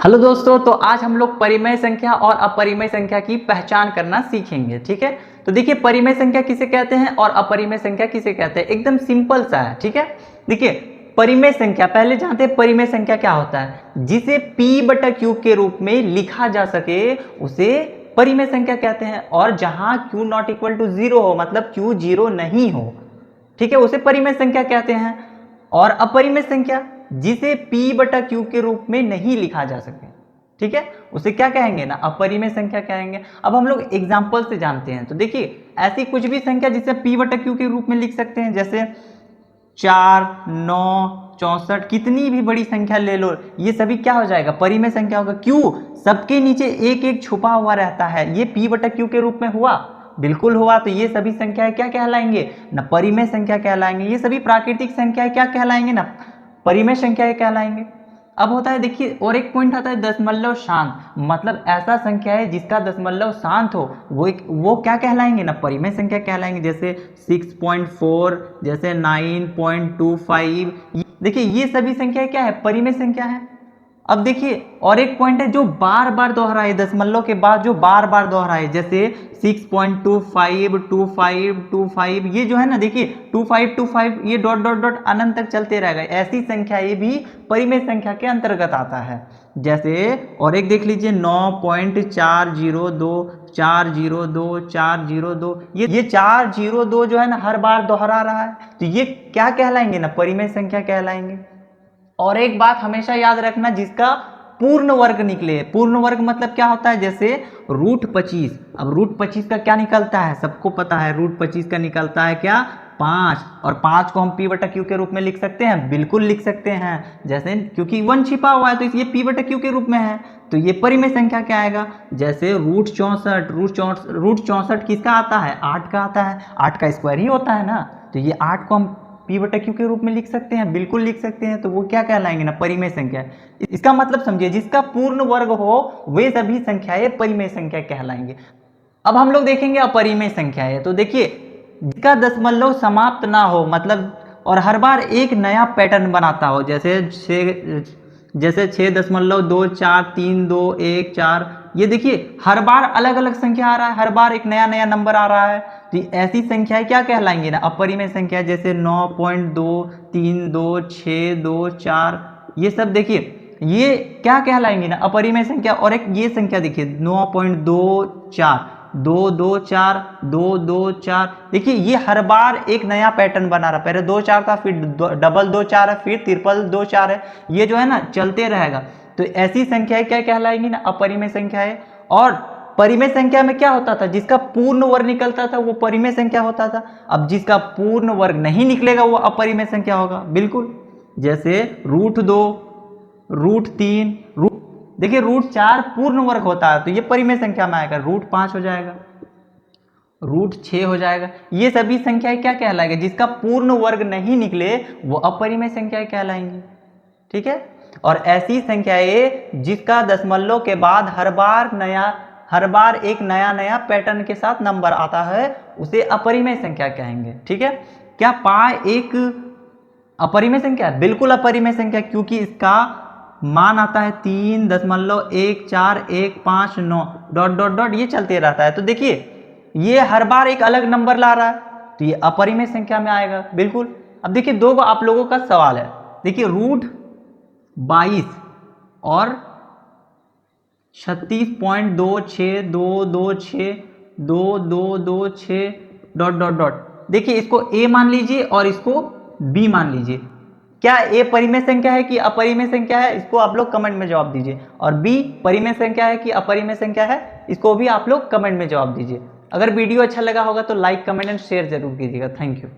Hello दोस्तों, तो आज हम लोग परिमेय संख्या और अपरिमेय संख्या की पहचान करना सीखेंगे। ठीक है, तो देखिए परिमेय संख्या किसे कहते हैं और अपरिमेय संख्या किसे कहते हैं, एकदम सिंपल सा है। ठीक है, देखिए परिमेय संख्या पहले जानते हैं। परिमेय संख्या क्या होता है? जिसे p/q के रूप में लिखा जा सके उसे परिमेय संख्या कहते हैं, और जहां q नॉट इक्वल टू 0 हो, मतलब q 0 नहीं हो, ठीक है, उसे परिमेय संख्या कहते हैं। और अपरिमेय संख्या जिसे p/q के रूप में नहीं लिखा जा सके, ठीक है, उसे क्या कहेंगे ना, अपरिमेय संख्या कहेंगे। अब हम लोग एग्जाम्पल से जानते हैं, तो देखिए ऐसी कुछ भी संख्या जिसे p/q के रूप में लिख सकते हैं, जैसे 4, 9, 64, कितनी भी बड़ी संख्या ले लो, ये सभी क्या हो जाएगा, परिमेय संख्या होगा। क्यों? सबके नीचे एक एक छुपा हुआ रहता है, ये p/q के रूप में हुआ, बिल्कुल हुआ। तो ये सभी संख्याएं क्या कहलाएंगे ना, परिमेय संख्या कहलाएंगे। ये सभी प्राकृतिक संख्याएं क्या कहलाएंगे ना, परिमेय संख्याएं कहलाएंगे। अब होता है, देखिए और एक पॉइंट आता है दशमलव शांत, मतलब ऐसा संख्या है जिसका दशमलव शांत हो, वो क्या कहलाएंगे ना, परिमेय संख्या कहलाएंगे। जैसे 6.4, जैसे 9.25, देखिए ये सभी संख्याएं क्या है, परिमेय संख्या है। अब देखिए और एक पॉइंट है जो बार बार दोहराए, दशमलव के बाद जो बार बार दोहराए, जैसे 6.25, 25, ये जो है ना, देखिए 2525, ये डॉट डॉट डॉट अनंत तक चलते रहेगा। ऐसी संख्या ये भी परिमेय संख्या के अंतर्गत आता है। जैसे और एक देख लीजिए 9.402, 402, 402, ये 402 जो है ना हर बार दोहरा रहा है, तो ये क्या कहलाएंगे ना, परिमेय संख्या कहलाएंगे। और एक बात हमेशा याद रखना, जिसका पूर्ण वर्ग निकले। पूर्ण वर्ग मतलब क्या होता है, जैसे √25। अब √25 का क्या निकलता है, सबको पता है, √25 का निकलता है क्या, 5। और 5 को हम p/q के रूप में लिख सकते हैं, बिल्कुल लिख सकते हैं। जैसे क्योंकि 1 छिपा हुआ है तो ये p/q के रूप में है, तो ये परिमेय संख्या क्या आएगा। जैसे √64 किसका आता है, 8 का आता है, 8 का स्क्वायर ही होता है ना, तो ये 8 को हम p/q के रूप में लिख सकते हैं, बिल्कुल लिख सकते हैं। तो वो क्या कहलाएंगे ना, परिमेय संख्या। इसका मतलब समझिए, जिसका पूर्ण वर्ग हो वे सभी संख्याएं परिमेय संख्या कहलाएंगे। अब हम लोग देखेंगे अपरिमेय संख्याएं। तो देखिए जिसका दशमलव समाप्त ना हो, मतलब और हर बार एक नया पैटर्न बनाता हो, जैसे 6.243214, ये देखिए हर बार अलग अलग संख्या आ रहा है, हर बार एक नया नया नंबर आ रहा है, तो ऐसी संख्याएं क्या कहलाएंगी ना, अपरिमेय संख्या। जैसे 9.2326224, ये सब देखिए ये क्या कहलाएंगी ना, अपरिमेय संख्या। और एक ये संख्या देखिए 9.24, देखिए ये हर बार एक नया पैटर्न बना रहा है, पहले 2 4 था, फिर डबल 2 4 है, फिर ट्रिपल 2 4 है, ये जो है ना चलते रहेगा। तो ऐसी संख्याएं क्या कहलाएंगी ना, अपरिमेय संख्याएं। और परिमेय संख्या में क्या होता था, जिसका पूर्ण वर्ग निकलता था वो परिमेय संख्या होता था। अब जिसका पूर्ण वर्ग नहीं निकलेगा वो अपरिमेय संख्या होगा, बिल्कुल। जैसे √2, √3, देखिए √4 पूर्ण वर्ग होता है, तो ये परिमेय संख्या में आएगा। √5 हो जाएगा, √6 हो जाएगा। ये सभी संख्याएं क्या कहलाएंगे, जिसका पूर्ण वर्ग नहीं निकले वो अपरिमेय संख्याएं कहलाएंगी। ठीक है, और ऐसी संख्याएं जिसका दशमलव के बाद हर बार एक नया नया पैटर्न के साथ नंबर आता है, उसे अपरिमेय संख्या कहेंगे। ठीक है, क्या पाई एक अपरिमेय संख्या है? बिल्कुल अपरिमेय संख्या, क्योंकि इसका मान आता है 3.1415 डॉट डॉट डॉट, ये चलते रहता है। तो देखिए ये हर बार एक अलग नंबर ला रहा है, तो ये अपरिमेय संख्या में आएगा, बिल्कुल। अब देखिए दो आप लोगों का सवाल है, देखिए √22 और 36.262262226 डॉट डॉट डॉट, देखिए इसको ए मान लीजिए और इसको बी मान लीजिए। क्या ए परिमेय संख्या है कि अपरिमेय संख्या है, इसको आप लोग कमेंट में जवाब दीजिए। और बी परिमेय संख्या है कि अपरिमेय संख्या है, इसको भी आप लोग कमेंट में जवाब दीजिए। अगर वीडियो अच्छा लगा होगा तो लाइक, कमेंट एंड शेयर जरूर कीजिएगा। Thank you.